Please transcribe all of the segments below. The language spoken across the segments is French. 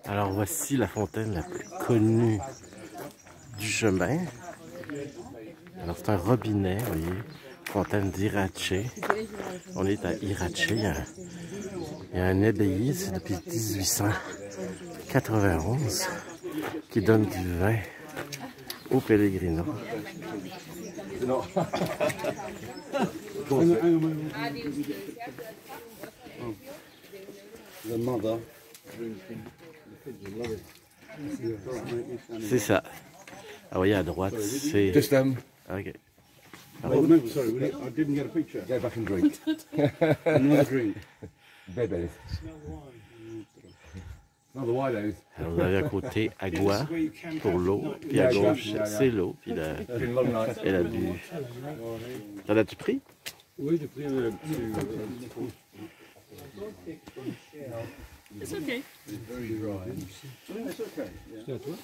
Alors voici la fontaine la plus connue du chemin. Alors c'est un robinet, vous voyez, fontaine d'Irache. On est à Irache, il y a un abbaye, c'est depuis 1891, qui donne du vin aux pèlerins. C'est ça. Ah oui, à droite, c'est... Ok. Oh, no, sorry, I didn't get a picture. Go back and drink. Another drink. Bebe. Not the widos. Alors vous avez à côté Agua pour l'eau, puis à gauche c'est l'eau, puis elle a du... T'en as-tu pris? Oui, j'ai pris un petit... It's okay. It's very dry. It's okay. C'est à toi?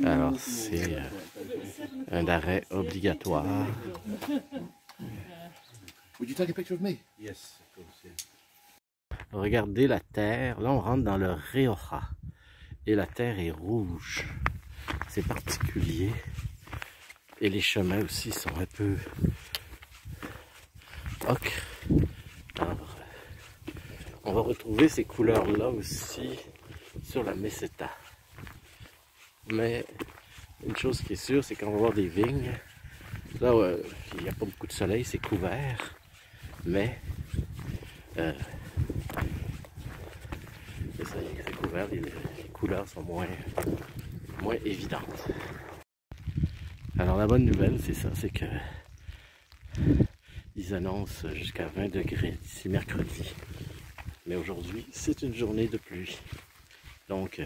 Alors c'est un arrêt obligatoire. Would you take a picture of me? Yes, of course, yeah. Regardez la terre, là on rentre dans le Rioja et la terre est rouge. C'est particulier. Et les chemins aussi sont un peu ocre. Alors, on va retrouver ces couleurs-là aussi sur la Meseta. Mais une chose qui est sûre, c'est qu'on va voir des vignes. Là, il n'y a pas beaucoup de soleil, c'est couvert. Mais c'est couvert, les couleurs sont moins évidentes. Alors la bonne nouvelle, c'est ça, c'est que ils annoncent jusqu'à 20 degrés d'ici mercredi. Mais aujourd'hui, c'est une journée de pluie. Donc,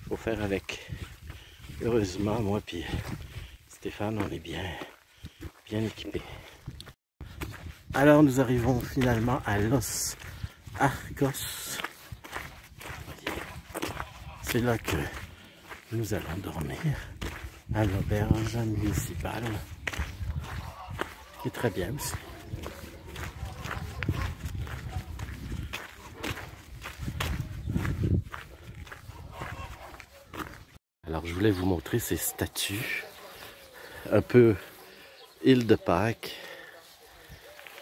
faut faire avec. Heureusement, moi puis Stéphane, on est bien équipés. Alors, nous arrivons finalement à Los Arcos. C'est là que nous allons dormir, à l'auberge municipale, qui est très bien aussi. Alors je voulais vous montrer ces statues, un peu île de Pâques.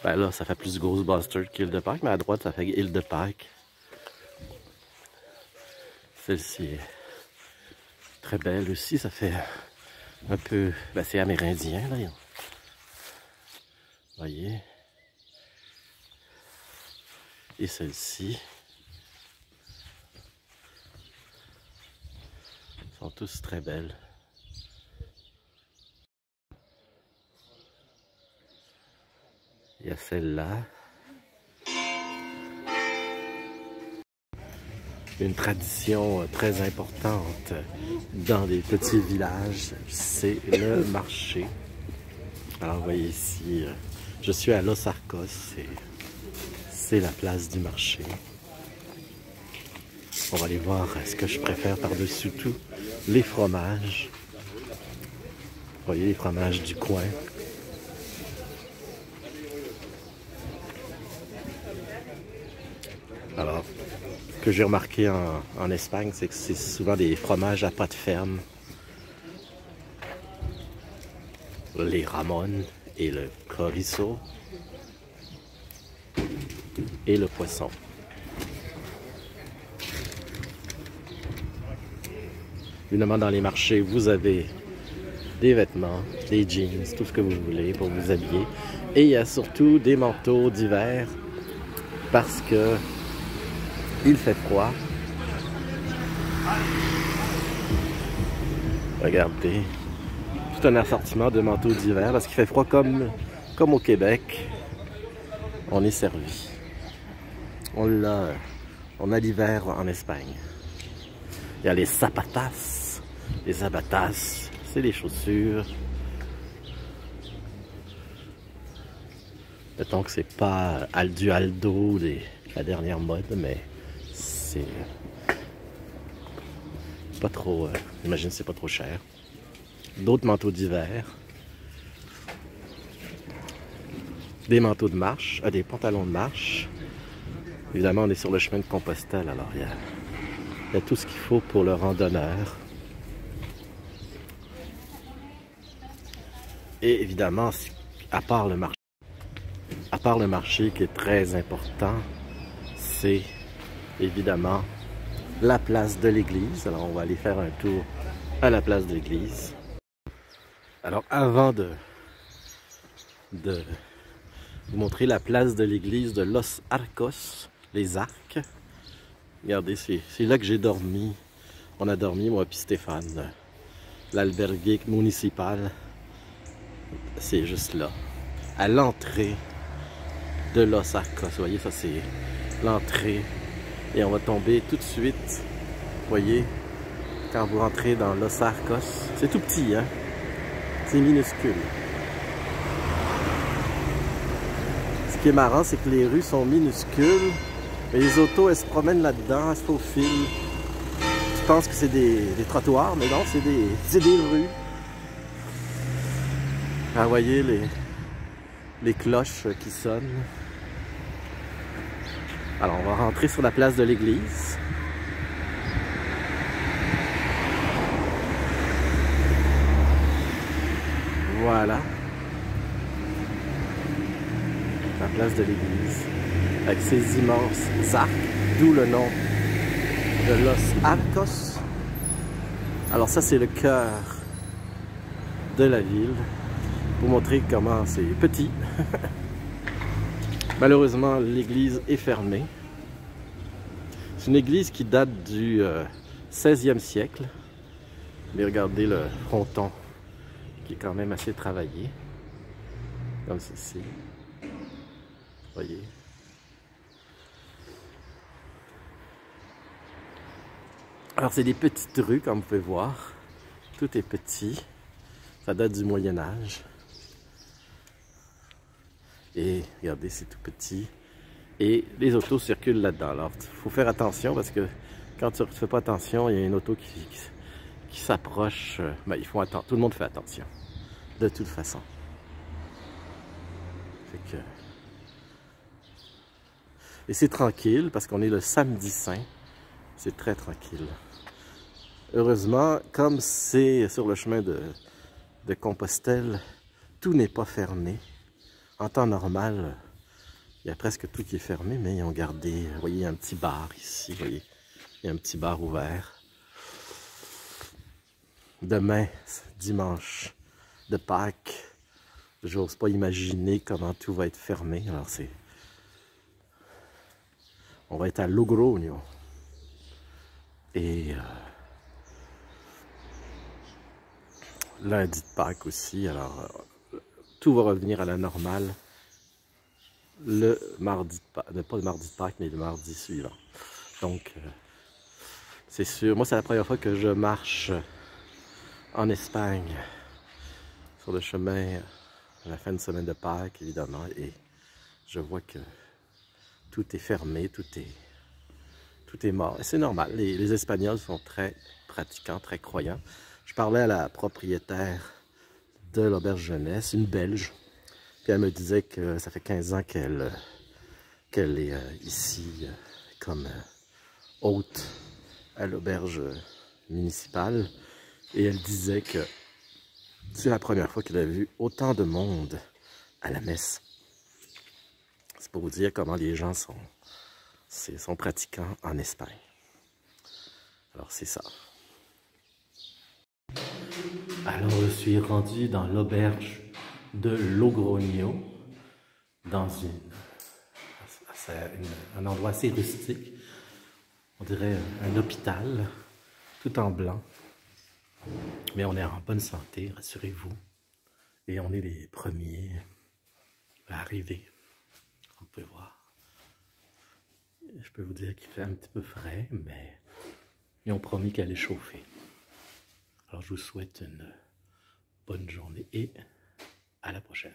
Ben là ça fait plus Ghostbusters qu'île de Pâques, mais à droite ça fait île de Pâques. Celle-ci est très belle aussi, ça fait un peu, ben c'est amérindien là. Vous voyez. Et celle-ci. Sont tous très belles. Il y a celle-là. Une tradition très importante dans les petits villages, c'est le marché. Alors vous voyez ici, je suis à Los Arcos, c'est la place du marché. On va aller voir ce que je préfère par-dessus tout, les fromages. Vous voyez les fromages du coin. Alors, ce que j'ai remarqué en Espagne, c'est que c'est souvent des fromages à pâte ferme. Les Ramon et le chorizo et le poisson. Évidemment, dans les marchés, vous avez des vêtements, des jeans, tout ce que vous voulez pour vous habiller. Et il y a surtout des manteaux d'hiver parce que il fait froid. Regardez, tout un assortiment de manteaux d'hiver parce qu'il fait froid comme au Québec. On est servi. On a l'hiver en Espagne. Il y a les zapatas. Les zapatas, c'est les chaussures. Mettons que c'est pas du Aldo, la dernière mode, mais c'est pas trop... j'imagine que c'est pas trop cher. D'autres manteaux d'hiver. Des manteaux de marche, des pantalons de marche. Évidemment, on est sur le chemin de Compostelle, alors il y a tout ce qu'il faut pour le randonneur. Et évidemment, à part le marché qui est très important, c'est évidemment la place de l'église. Alors on va aller faire un tour à la place de l'église. Alors avant de vous montrer la place de l'église de Los Arcos, les Arcs, regardez, c'est là que j'ai dormi. On a dormi, moi puis Stéphane. L'albergue municipal, c'est juste là, à l'entrée de Los Arcos. Vous voyez, ça c'est l'entrée. Et on va tomber tout de suite, vous voyez, quand vous rentrez dans Los Arcos. C'est tout petit, hein? C'est minuscule. Ce qui est marrant, c'est que les rues sont minuscules, mais les autos, elles se promènent là-dedans, elles se faufilent. Tu penses que c'est des trottoirs, mais non, c'est des rues. Ah, vous voyez les cloches qui sonnent. Alors, on va rentrer sur la place de l'église. Voilà. La place de l'église. Avec ses immenses arcs, d'où le nom de Los Arcos. Alors ça, c'est le cœur de la ville. Pour montrer comment c'est petit. Malheureusement, l'église est fermée. C'est une église qui date du 16e siècle. Mais regardez le fronton qui est quand même assez travaillé. Comme ceci. Voyez. Alors c'est des petites rues comme vous pouvez voir. Tout est petit. Ça date du Moyen Âge. Et regardez, c'est tout petit. Et les autos circulent là-dedans. Alors, il faut faire attention parce que quand tu ne fais pas attention, il y a une auto qui s'approche. Ben, tout le monde fait attention. De toute façon. Fait que... Et c'est tranquille parce qu'on est le samedi saint. C'est très tranquille. Heureusement, comme c'est sur le chemin de Compostelle, tout n'est pas fermé. En temps normal, il y a presque tout qui est fermé, mais ils ont gardé, vous voyez, il y a un petit bar ici, vous voyez, il y a un petit bar ouvert. Demain, dimanche de Pâques, j'ose pas imaginer comment tout va être fermé. Alors on va être à Logroño. Et lundi de Pâques aussi, alors tout va revenir à la normale le mardi de Pâques, pas le mardi de Pâques, mais le mardi suivant. Donc, c'est sûr, moi c'est la première fois que je marche en Espagne, sur le chemin à la fin de semaine de Pâques, évidemment, et je vois que tout est fermé, tout est mort. Et c'est normal, les Espagnols sont très pratiquants, très croyants. Je parlais à la propriétaire de l'auberge jeunesse, une Belge, puis elle me disait que ça fait 15 ans qu'elle est ici comme hôte à l'auberge municipale, et elle disait que c'est la première fois qu'elle a vu autant de monde à la messe. C'est pour vous dire comment les gens sont pratiquants en Espagne. Alors c'est ça. Alors je suis rendu dans l'auberge de Logroño, dans un endroit assez rustique, on dirait un hôpital, tout en blanc. Mais on est en bonne santé, rassurez-vous. Et on est les premiers à arriver, comme vous pouvez voir. Je peux vous dire qu'il fait un petit peu frais, mais ils ont promis qu'elle est chauffée. Alors je vous souhaite une bonne journée et à la prochaine.